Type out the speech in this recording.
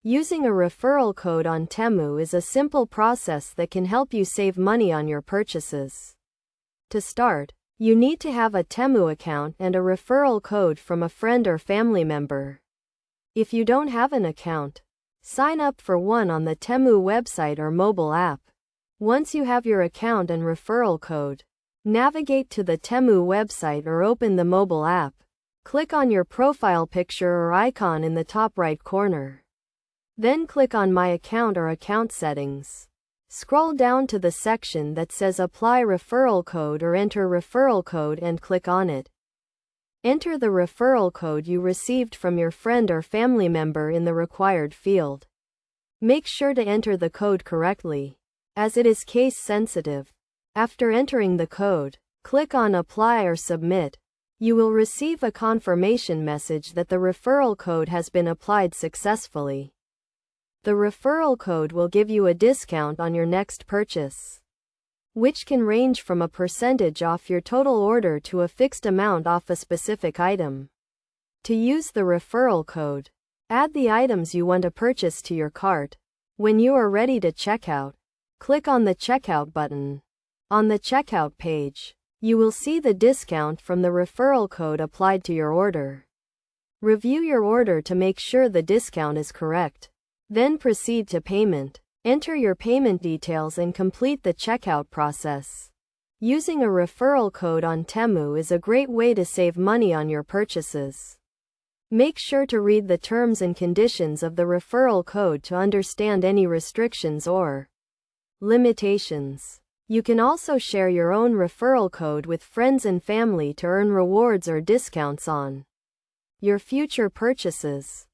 Using a referral code on Temu is a simple process that can help you save money on your purchases. To start, you need to have a Temu account and a referral code from a friend or family member. If you don't have an account, sign up for one on the Temu website or mobile app. Once you have your account and referral code, navigate to the Temu website or open the mobile app. Click on your profile picture or icon in the top right corner. Then click on My Account or Account Settings. Scroll down to the section that says Apply Referral Code or Enter Referral Code and click on it. Enter the referral code you received from your friend or family member in the required field. Make sure to enter the code correctly, as it is case sensitive. After entering the code, click on Apply or Submit. You will receive a confirmation message that the referral code has been applied successfully. The referral code will give you a discount on your next purchase, which can range from a percentage off your total order to a fixed amount off a specific item. To use the referral code, add the items you want to purchase to your cart. When you are ready to check out, click on the Checkout button. On the checkout page, you will see the discount from the referral code applied to your order. Review your order to make sure the discount is correct. Then proceed to payment. Enter your payment details and complete the checkout process. Using a referral code on Temu is a great way to save money on your purchases. Make sure to read the terms and conditions of the referral code to understand any restrictions or limitations. You can also share your own referral code with friends and family to earn rewards or discounts on your future purchases.